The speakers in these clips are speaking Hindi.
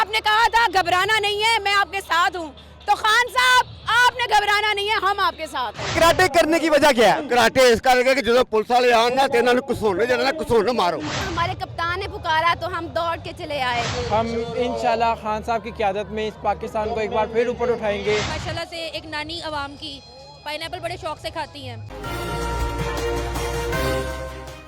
आपने कहा था घबराना नहीं है, मैं आपके साथ हूँ। तो खान साहब आपने घबराना नहीं है, हम आपके साथ हैं। कराटे करने की वजह क्या है? कराटे इस करके कि जो पुलिस वाले आन ना ते इन्होंने घसोने जाना, घसोने मारो। हमारे कप्तान ने पुकारा तो हम दौड़ के चले आए। हम इंशाल्लाह खान साहब की क़यादत में इस पाकिस्तान को एक बार फिर ऊपर उठाएंगे। माशाल्लाह से एक नानी अवाम की पाइनएप्पल बड़े शौक से खाती हैं।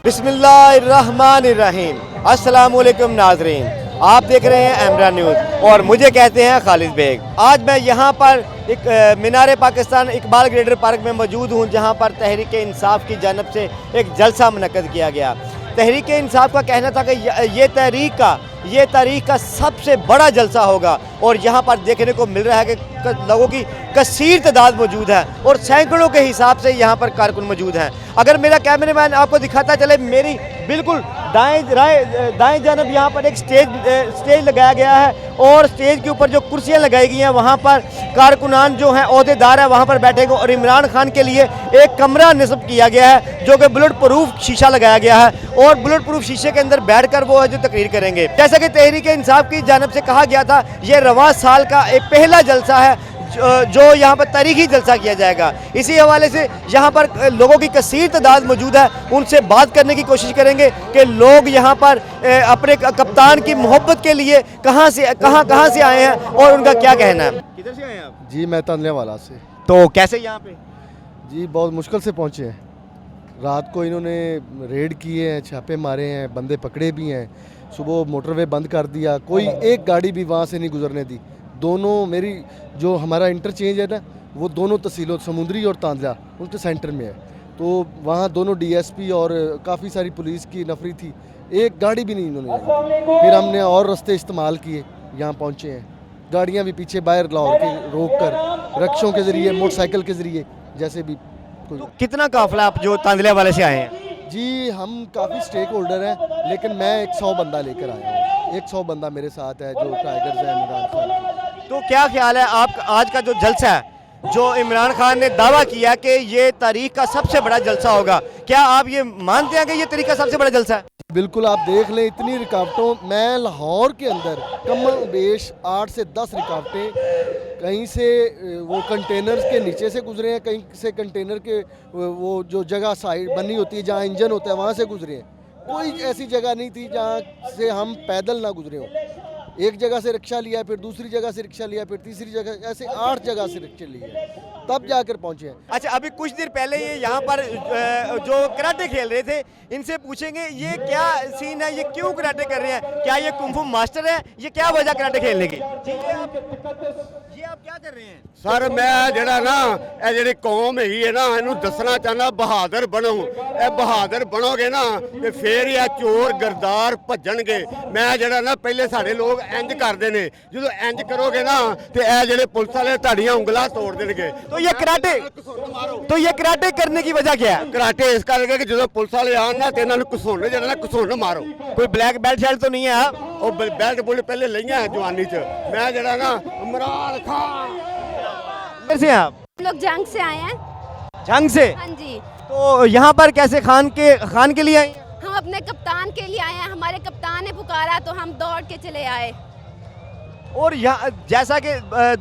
बिस्मिल्लाहिर्रहमानिर्रहीम। अस्सलाम वालेकुम नाजरीन, आप देख रहे हैं एमरा न्यूज़ और मुझे कहते हैं खालिद बेग। आज मैं यहाँ पर एक मीनार पाकिस्तान इकबाल ग्रेडर पार्क में मौजूद हूँ, जहाँ पर तहरीक इंसाफ की जानब से एक जलसा मुनक्कद किया गया। तहरीक इंसाफ का कहना था कि ये तारीख का सबसे बड़ा जलसा होगा और यहाँ पर देखने को मिल रहा है कि लोगों की कसीर तादाद मौजूद है और सैकड़ों के हिसाब से यहाँ पर कारकुन मौजूद हैं। अगर मेरा कैमरामैन आपको दिखाता चले, मेरी बिल्कुल दाएं जानब यहाँ पर एक स्टेज लगाया गया है और स्टेज के ऊपर जो कुर्सियाँ लगाई गई हैं वहाँ पर कारकुनान जो हैं, ओहदेदार हैं, वहाँ पर बैठेंगे और इमरान खान के लिए एक कमरा नस्ब किया गया है जो कि बुलेट प्रूफ शीशा लगाया गया है और बुलेट प्रूफ शीशे के अंदर बैठकर वो है जो तकरीर करेंगे। जैसा कि तहरीक इंसाफ की जानब से कहा गया था, ये रवां साल का एक पहला जलसा है जो यहाँ पर तारीखी जलसा किया जाएगा। इसी हवाले से यहाँ पर लोगों की कसीर तादाद मौजूद है, उनसे बात करने की कोशिश करेंगे कि लोग यहाँ पर अपने कप्तान की मोहब्बत के लिए कहाँ से आए हैं और उनका क्या कहना है। किधर से आए हैं आप? जी मैं तनले वाला से। तो कैसे यहाँ पे? जी बहुत मुश्किल से पहुँचे हैं। रात को इन्होंने रेड किए हैं, छापे मारे हैं, बंदे पकड़े भी हैं। सुबह मोटरवे बंद कर दिया, कोई एक गाड़ी भी वहाँ से नहीं गुजरने दी। दोनों मेरी जो हमारा इंटरचेंज है ना, वो दोनों तहसीलों समुंदरी और तांदला उनके सेंटर में है। तो वहाँ दोनों डीएसपी और काफ़ी सारी पुलिस की नफरी थी, एक गाड़ी भी नहीं इन्होंने। फिर हमने और रास्ते इस्तेमाल किए, यहाँ पहुँचे हैं। गाड़ियाँ भी पीछे बाहर लाहौर के रोक कर रक्षों के ज़रिए, मोटरसाइकिल के ज़रिए, जैसे भी। तो कितना काफिला आप जो तांदले वाले से आए हैं? जी हम काफ़ी स्टेक होल्डर हैं, लेकिन मैं 100 बंदा लेकर आया हूँ। 100 बंदा मेरे साथ है जो टाइगर्स हैं इमरान खान की। तो क्या ख्याल है आप आज का जो जलसा है, जो इमरान खान ने दावा किया कि ये तारीख का सबसे बड़ा जलसा होगा, क्या आप ये मानते हैं कि ये तारीख का सबसे बड़ा जलसा है? बिल्कुल, आप देख लें इतनी रुकावटों, मैं लाहौर के अंदर कम बेश 8 से 10 रुकावटें, कहीं से वो कंटेनर्स के नीचे से गुजरे हैं, कहीं से कंटेनर के वो जो जगह साइड बनी होती है जहाँ इंजन होता है वहाँ से गुजरे हैं। कोई ऐसी जगह नहीं थी जहाँ से हम पैदल ना गुजरे हों। एक जगह से रिक्शा लिया, फिर दूसरी जगह से रिक्शा लिया, फिर तीसरी जगह, ऐसे 8 जगह से रिक्शे लिए, तब जाकर पहुंचे हैं। अच्छा, अभी कुछ देर पहले ये यहाँ पर जो कराटे खेल रहे थे, इनसे पूछेंगे ये क्या सीन है, ये क्यों कराटे कर रहे हैं, क्या ये कुंफू मास्टर है, ये क्या वजह कराटे खेलने की? ये आप क्या कर रहे हैं? सर मैं जड़ा ना ये जेडी कौम हैगी है ना, इनू दसना चाहना बहादुर बनो। ये बहादुर बनोगे ना ते फिर ये चोर गरदार भजणगे। मैं जड़ा ना पहले साडे लोग इंज करदे ने, जो इंज करोगे ना ते ए जेडे पुलिस वाले ताड़ियां उंगलां तोड़ देणगे। तो ये कराटे करने की वजह क्या है? कराटे इस करके कि जो पुलिस वाले आन ना ते इन्होंने घसोने जाना, घसोने मारो। कोई ब्लैक बेल्ट शैल्ट तो नहीं है आप? और बेल्ट बुल्ट पहले लईयां है जवानी च। मैं जड़ा ना इमरान खान। कैसे हैं आप? हम लोग जंग से आए हैं। जंग से? हाँ जी। तो यहाँ पर कैसे खान के लिए आई? हम अपने कप्तान के लिए आए हैं, हमारे कप्तान ने पुकारा तो हम दौड़ के चले आए। और यहाँ जैसा कि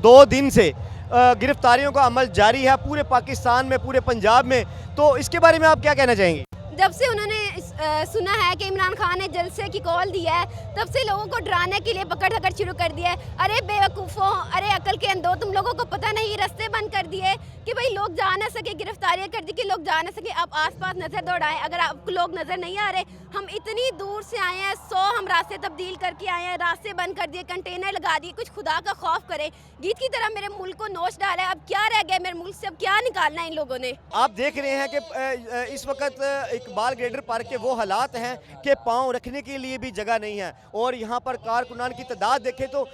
2 दिन से गिरफ्तारियों का अमल जारी है पूरे पाकिस्तान में, पूरे पंजाब में, तो इसके बारे में आप क्या कहना चाहेंगे? जब से उन्होंने सुना है कि इमरान खान ने जलसे की कॉल दी है, तब से लोगों को डराने के लिए पकड़ धकड़ शुरू कर दिया है। अरे बेवकूफ़ों, अरे अकल के अंधों, तुम लोगों को पता नहीं, रास्ते बंद कर दिए कि भाई लोग जा ना सके, गिरफ्तारियां कर दी कि लोग जा ना सके। आप आसपास नज़र दौड़ाएं, अगर आपको लोग नज़र नहीं आ रहे। हम इतनी दूर से आए हैं, 100 हम रास्ते तब्दील करके आए हैं, रास्ते बंद कर दिए, कंटेनर लगा दिए। कुछ खुदा का खौफ करे, गीत की तरह मेरे मुल्क को नोच डाला है। अब क्या रह गया मेरे मुल्क से, अब क्या निकालना है इन लोगों ने? आप देख रहे हैं कि इस वक्त इकबाल ग्रेडर पार्क के वो हालात हैं कि पाँव रखने के लिए भी जगह नहीं है और यहाँ पर कारकुनान की तादाद देखें तो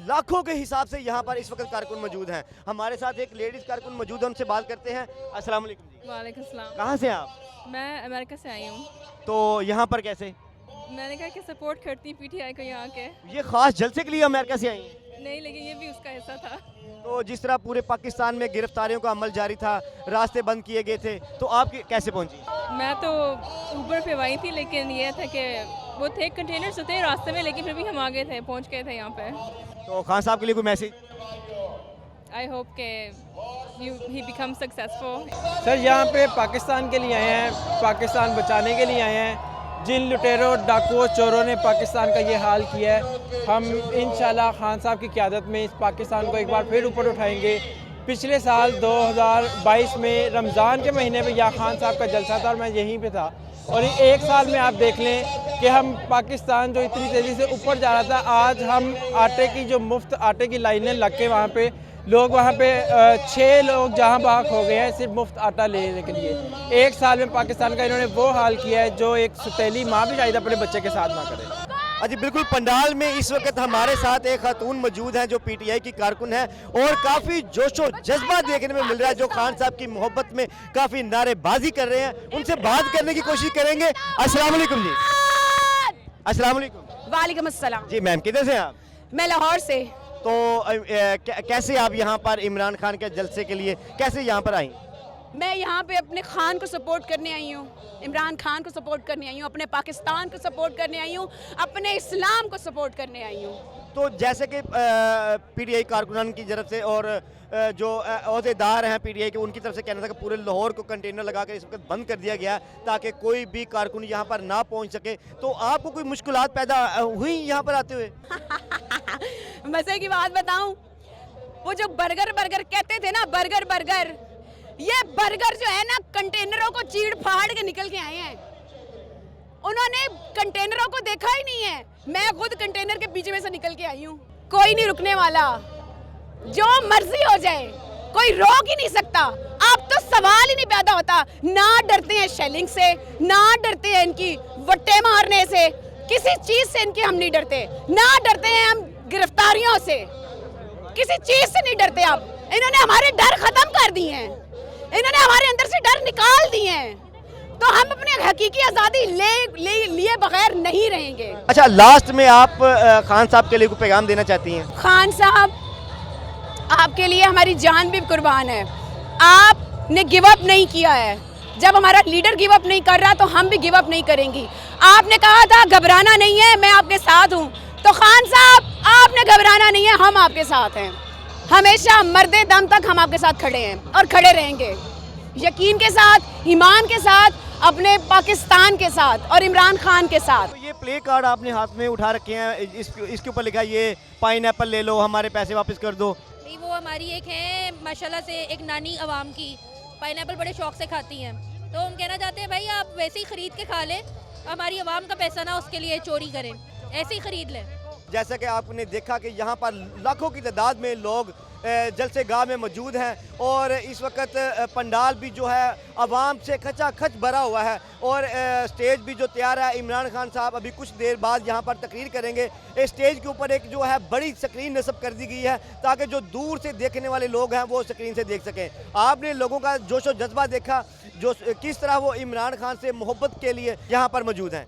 लाखों के हिसाब से यहाँ पर इस वक्त कारकुन मौजूद हैं। हमारे साथ एक लेडीज़ कारकुन मौजूद है, उनसे बात करते हैं। अस्सलाम वालेकुम जी। वालेकुम सलाम। कहाँ से आप? मैं अमेरिका से आई हूँ। तो यहाँ पर कैसे? मैंने कहा कि सपोर्ट करती पीटीआई को यहाँ के। ये खास जलसे के लिए अमेरिका से आई हैं? नहीं, लेकिन ये भी उसका हिस्सा था। तो जिस तरह पूरे पाकिस्तान में गिरफ्तारियों का अमल जारी था, रास्ते बंद किए गए थे, तो आप कैसे पहुंची? मैं तो ऊबर पे आई थी, लेकिन ये था कि वो थे कंटेनर्स तो थे रास्ते में, लेकिन फिर भी हम आ गए थे, पहुंच गए थे यहाँ पे। तो खान साहब के लिए कोई मैसेज? आई होप के ही बिकम सक्सेसफुल। सर यहाँ पे पाकिस्तान के लिए आए हैं, पाकिस्तान बचाने के लिए आए हैं। जिन लुटेरों, डाकुओं, चोरों ने पाकिस्तान का ये हाल किया है, हम इंशाल्लाह खान साहब की क़यादत में इस पाकिस्तान को एक बार फिर ऊपर उठाएंगे। पिछले साल 2022 में रमज़ान के महीने में यहाँ खान साहब का जलसा था और मैं यहीं पे था, और एक साल में आप देख लें कि हम पाकिस्तान जो इतनी तेज़ी से ऊपर जा रहा था, आज हम आटे की जो मुफ्त आटे की लाइनें लग के वहाँ पे लोग वहाँ पे 6 लोग जहाँ बाग हो गए हैं सिर्फ मुफ्त आटा लेने के लिए। एक साल में पाकिस्तान का इन्होंने वो हाल किया है जो एक सौतेली माँ भी शायद अपने बच्चे के साथ ना करे। जी बिल्कुल, पंडाल में इस वक्त हमारे साथ एक खातून मौजूद हैं जो पीटीआई की कारकुन है और काफ़ी जोशो जज्बा देखने में मिल रहा है, जो खान साहब की मोहब्बत में काफ़ी नारेबाजी कर रहे हैं। उनसे बात करने की कोशिश करेंगे। अस्सलाम वालेकुम जी। अस्सलाम वालेकुम। वालेकुम अस्सलाम। जी मैम, किधर से हैं आप? मैं लाहौर से। तो कैसे आप यहाँ पर इमरान खान के जलसे के लिए कैसे यहाँ पर आई? मैं यहाँ पे अपने खान को सपोर्ट करने आई हूँ, इमरान खान को सपोर्ट करने आई हूँ, अपने पाकिस्तान को सपोर्ट करने आई हूँ, अपने इस्लाम को सपोर्ट करने आई हूँ। तो जैसे कि पीटीआई कारकुनान की तरफ से और जो अहदेदार हैं पीटीआई के, उनकी तरफ से कहना था कि पूरे लाहौर को कंटेनर लगा कर इस वक्त बंद कर दिया गया ताकि कोई भी कारकुन यहाँ पर ना पहुँच सके। तो आपको कोई मुश्किलात पैदा हुई यहाँ पर आते हुए? मज़े की बात बताऊँ, वो जो बर्गर बर्गर कहते थे ना, बर्गर बर्गर, ये बर्गर जो है ना कंटेनरों को चीड़ फाड़ के निकल के आए हैं। उन्होंने कंटेनरों को देखा ही नहीं है। मैं खुद कंटेनर के बीच में से निकल के आई हूँ। कोई नहीं रुकने वाला, जो मर्जी हो जाए, कोई रोक ही नहीं सकता। अब तो सवाल ही नहीं पैदा होता। ना डरते हैं शेलिंग से, ना डरते हैं इनकी वट्टे मारने से, किसी चीज से इनके हम नहीं डरते। ना डरते हैं हम गिरफ्तारियों से, किसी चीज से नहीं डरते। अब इन्होंने हमारे डर खत्म कर दिए हैं, इन्होंने हमारे अंदर से डर निकाल दिए हैं। तो हम अपनी हकीकी आज़ादी लिए बगैर नहीं रहेंगे। अच्छा, लास्ट में आप खान साहब के लिए कोई पैगाम देना चाहती हैं? खान साहब, आपके लिए हमारी जान भी कुर्बान है। आपने गिव अप नहीं किया है। जब हमारा लीडर गिव अप नहीं कर रहा तो हम भी गिव अप नहीं करेंगी। आपने कहा था घबराना नहीं है, मैं आपके साथ हूँ। तो खान साहब, आपने घबराना नहीं है, हम आपके साथ हैं। हमेशा मरदे दम तक हम आपके साथ खड़े हैं और खड़े रहेंगे, यकीन के साथ, ईमान के साथ, अपने पाकिस्तान के साथ और इमरान खान के साथ। तो ये प्ले कार्ड आपने हाथ में उठा रखे हैं, इसके ऊपर लिखा है ये पाइनएप्पल ले लो, हमारे पैसे वापस कर दो। नहीं, वो हमारी एक है माशाल्लाह से एक नानी अवाम की, पाइनएप्पल बड़े शौक से खाती हैं। तो हम कहना चाहते हैं भाई आप वैसे ही ख़रीद के खा लें, हमारी अवाम का पैसा ना उसके लिए चोरी करें, ऐसे ही ख़रीद लें। जैसा कि आपने देखा कि यहाँ पर लाखों की तादाद में लोग जलसे गाह में मौजूद हैं और इस वक्त पंडाल भी जो है आवाम से खचाखच भरा हुआ है और स्टेज भी जो तैयार है। इमरान खान साहब अभी कुछ देर बाद यहाँ पर तकरीर करेंगे। इस स्टेज के ऊपर एक जो है बड़ी स्क्रीन नस्ब कर दी गई है ताकि जो दूर से देखने वाले लोग हैं वो स्क्रीन से देख सकें। आपने लोगों का जोशो जज्बा देखा, जो किस तरह वो इमरान खान से मोहब्बत के लिए यहाँ पर मौजूद हैं।